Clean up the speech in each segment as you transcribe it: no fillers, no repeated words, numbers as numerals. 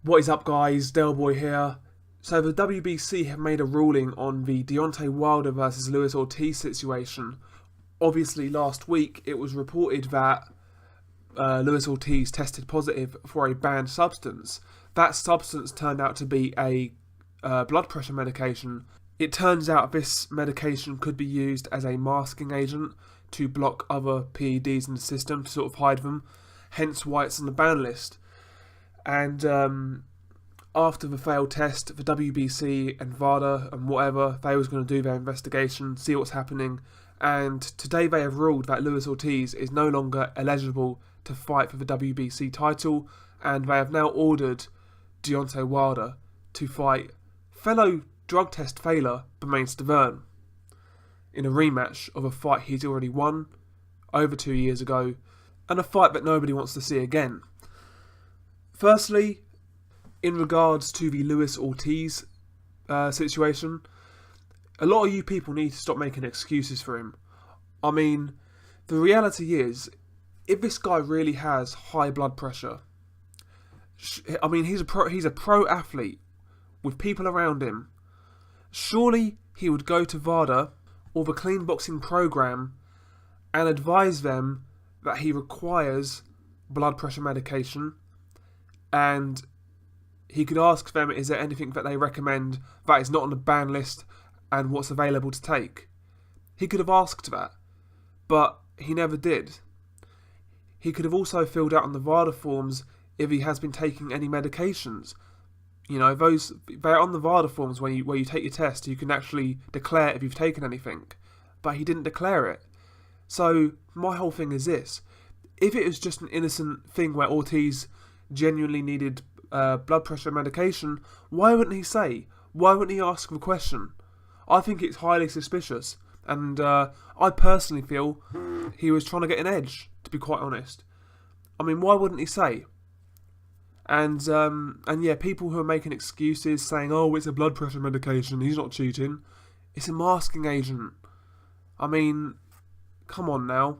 What is up, guys? Delboy here. So the WBC have made a ruling on the Deontay Wilder versus Luis Ortiz situation. Obviously, last week it was reported that Luis Ortiz tested positive for a banned substance. That substance turned out to be a blood pressure medication. It turns out this medication could be used as a masking agent to block other PEDs in the system, to sort of hide them, hence why it's on the ban list. And after the failed test, the WBC and VADA and whatever, they was going to do their investigation, see what's happening. And today they have ruled that Luis Ortiz is no longer eligible to fight for the WBC title, and they have now ordered Deontay Wilder to fight fellow drug test failure Bermane Stiverne in a rematch of a fight he's already won over 2 years ago, and a fight that nobody wants to see again. Firstly, in regards to the Luis Ortiz situation, a lot of you people need to stop making excuses for him. I mean, the reality is, if this guy really has high blood pressure, I mean, he's a pro athlete with people around him. Surely he would go to VADA or the clean boxing program and advise them that he requires blood pressure medication, and he could ask them, is there anything that they recommend that is not on the ban list and what's available to take? He could have asked that, but he never did. He could have also filled out on the VADA forms if he has been taking any medications. You know, they're on the VADA forms where you take your test. You can actually declare if you've taken anything, but he didn't declare it. So my whole thing is this: if it was just an innocent thing where Ortiz genuinely needed blood pressure medication, why wouldn't he say? Why wouldn't he ask the question? I think it's highly suspicious, and I personally feel he was trying to get an edge, to be quite honest. I mean, why wouldn't he say? And yeah, people who are making excuses saying, oh, it's a blood pressure medication, he's not cheating. It's a masking agent. I mean, come on now.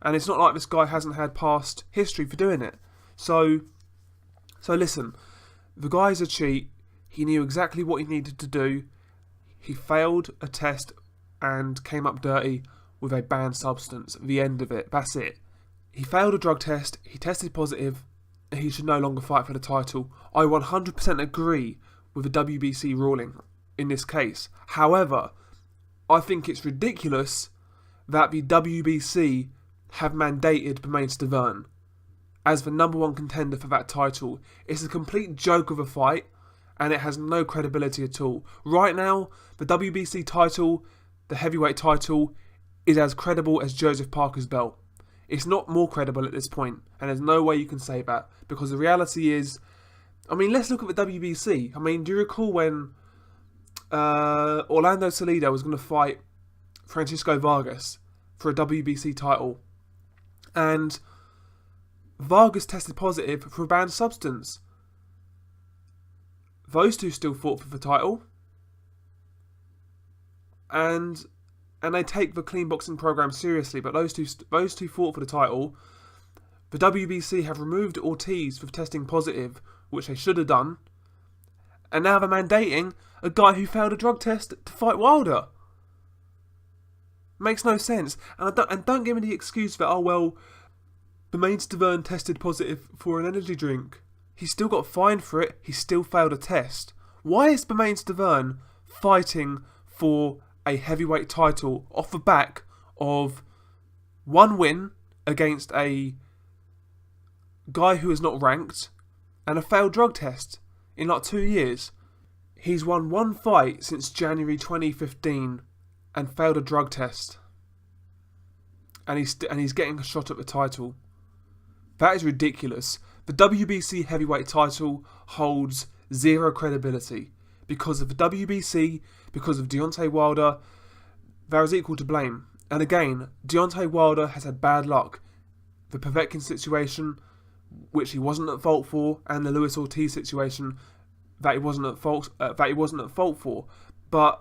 And it's not like this guy hasn't had past history for doing it. So listen, the guy's a cheat. He knew exactly what he needed to do. He failed a test and came up dirty with a banned substance. The end of it. That's it. He failed a drug test. He tested positive. He should no longer fight for the title. I 100% agree with the WBC ruling in this case. However, I think it's ridiculous that the WBC have mandated Bermane Stiverne as the number one contender for that title. It's a complete joke of a fight, and it has no credibility at all. Right now, the WBC title, the heavyweight title, is as credible as Joseph Parker's belt. It's not more credible at this point, and there's no way you can say that, because the reality is, I mean, let's look at the WBC. I mean, do you recall when Orlando Salido was going to fight Francisco Vargas for a WBC title, and Vargas tested positive for a banned substance? Those two still fought for the title, and they take the clean boxing program seriously, but those two fought for the title. The WBC have removed Ortiz for testing positive, which they should have done, and now they're mandating a guy who failed a drug test to fight Wilder. Makes no sense. And don't give me the excuse that, oh well, Bermane Stiverne tested positive for an energy drink. He still got fined for it. He still failed a test. Why is Bermane Stiverne fighting for a heavyweight title off the back of one win against a guy who is not ranked and a failed drug test in like 2 years? He's won one fight since January 2015 and failed a drug test, and he's getting a shot at the title. That is ridiculous. The WBC heavyweight title holds zero credibility because of the WBC, because of Deontay Wilder. There is equal to blame. And again, Deontay Wilder has had bad luck. The Povetkin situation, which he wasn't at fault for, and the Luis Ortiz situation, that he wasn't at fault for. But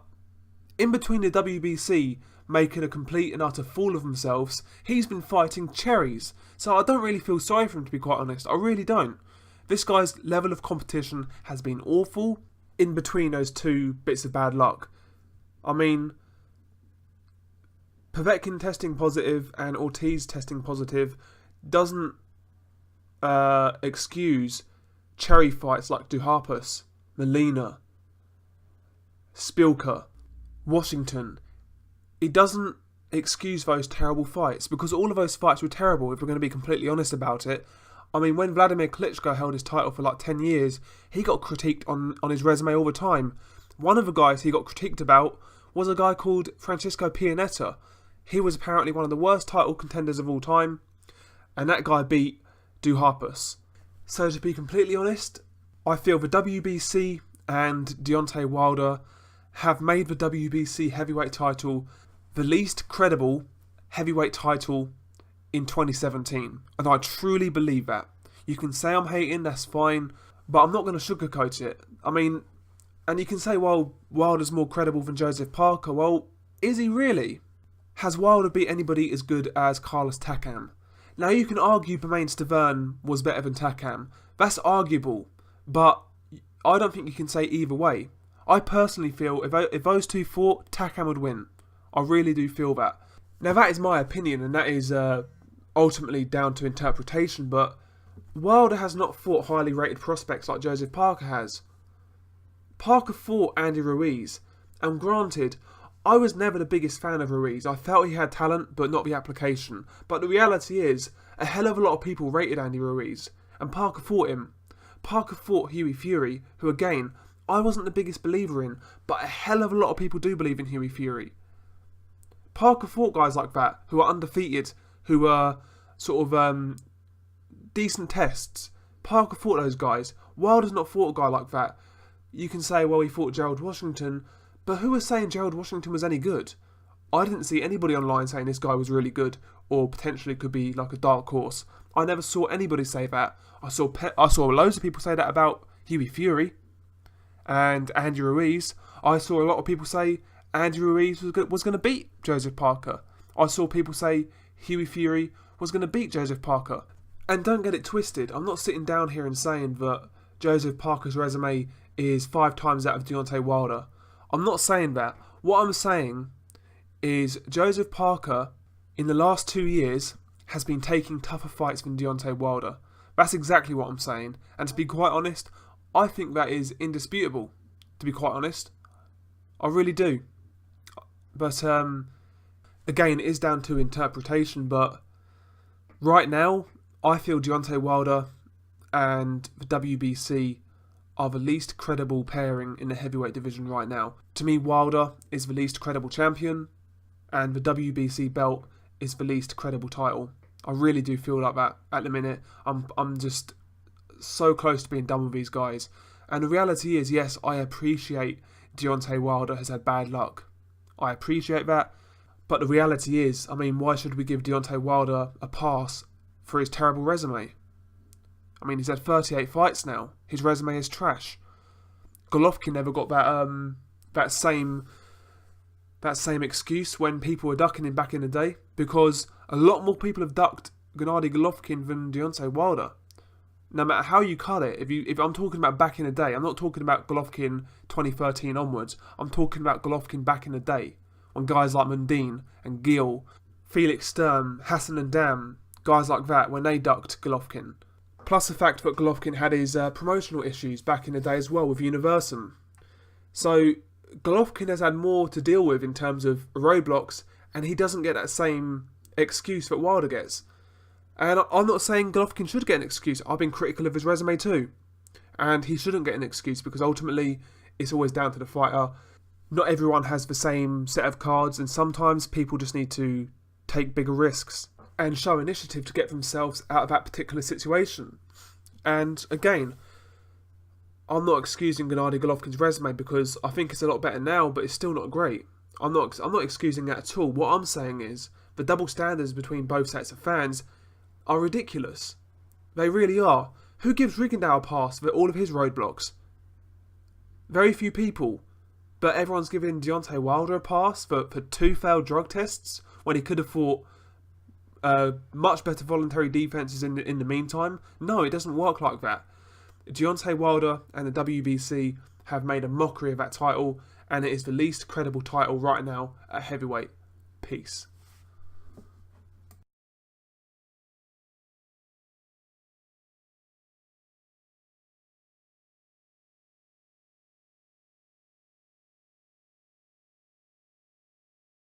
in between the WBC making a complete and utter fool of themselves, he's been fighting cherries. So I don't really feel sorry for him, to be quite honest. I really don't. This guy's level of competition has been awful in between those two bits of bad luck. I mean, Povetkin testing positive and Ortiz testing positive doesn't excuse cherry fights like Duhaupas, Molina, Spilka, Washington. It doesn't excuse those terrible fights, because all of those fights were terrible if we're going to be completely honest about it. I mean, when Vladimir Klitschko held his title for like 10 years, he got critiqued on his resume all the time. One of the guys he got critiqued about was a guy called Francisco Pianeta. He was apparently one of the worst title contenders of all time, and that guy beat Duhaupas. So to be completely honest, I feel the WBC and Deontay Wilder have made the WBC heavyweight title the least credible heavyweight title in 2017. And I truly believe that. You can say I'm hating, that's fine, but I'm not going to sugarcoat it. I mean, and you can say, well, Wilder's more credible than Joseph Parker. Well, is he really? Has Wilder beat anybody as good as Carlos Takam? Now, you can argue Bermane Stiverne was better than Takam. That's arguable, but I don't think you can say either way. I personally feel if those two fought, Takam would win. I really do feel that. Now, that is my opinion, and that is ultimately down to interpretation, but Wilder has not fought highly rated prospects like Joseph Parker has. Parker fought Andy Ruiz, and granted, I was never the biggest fan of Ruiz. I felt he had talent, but not the application. But the reality is, a hell of a lot of people rated Andy Ruiz, and Parker fought him. Parker fought Hughie Fury, who again, I wasn't the biggest believer in, but a hell of a lot of people do believe in Hughie Fury. Parker fought guys like that, who are undefeated, who were sort of decent tests. Parker fought those guys. Wilder's not fought a guy like that. You can say, well, he fought Gerald Washington, but who was saying Gerald Washington was any good? I didn't see anybody online saying this guy was really good, or potentially could be like a dark horse. I never saw anybody say that. I saw loads of people say that about Hughie Fury and Andy Ruiz. I saw a lot of people say Andy Ruiz was going to beat Joseph Parker. I saw people say Hughie Fury was going to beat Joseph Parker. And don't get it twisted, I'm not sitting down here and saying that Joseph Parker's resume is 5 times that of Deontay Wilder. I'm not saying that. What I'm saying is Joseph Parker, in the last 2 years, has been taking tougher fights than Deontay Wilder. That's exactly what I'm saying. And to be quite honest, I think that is indisputable. To be quite honest, I really do. But again, it is down to interpretation. But right now, I feel Deontay Wilder and the WBC are the least credible pairing in the heavyweight division right now. To me, Wilder is the least credible champion, and the WBC belt is the least credible title. I really do feel like that at the minute. I'm just so close to being done with these guys. And the reality is, yes, I appreciate Deontay Wilder has had bad luck. I appreciate that. But the reality is, I mean, why should we give Deontay Wilder a pass for his terrible resume? I mean, he's had 38 fights now. His resume is trash. Golovkin never got that same excuse when people were ducking him back in the day, because a lot more people have ducked Gennady Golovkin than Deontay Wilder. No matter how you cut it, if I'm talking about back in the day, I'm not talking about Golovkin 2013 onwards. I'm talking about Golovkin back in the day, when guys like Mundine and Gill, Felix Sturm, Hassan and Dam, guys like that, when they ducked Golovkin. Plus the fact that Golovkin had his promotional issues back in the day as well with Universum. So Golovkin has had more to deal with in terms of roadblocks, and he doesn't get that same excuse that Wilder gets. And I'm not saying Golovkin should get an excuse. I've been critical of his resume too. And he shouldn't get an excuse, because ultimately it's always down to the fighter. Not everyone has the same set of cards, and sometimes people just need to take bigger risks and show initiative to get themselves out of that particular situation. And again, I'm not excusing Gennady Golovkin's resume, because I think it's a lot better now, but it's still not great. I'm not excusing that at all. What I'm saying is the double standards between both sets of fans are ridiculous. They really are. Who gives Rigondeaux a pass for all of his roadblocks? Very few people. But everyone's giving Deontay Wilder a pass for 2 failed drug tests when he could have fought much better voluntary defences in the meantime. No, it doesn't work like that. Deontay Wilder and the WBC have made a mockery of that title, and it is the least credible title right now at heavyweight. Peace.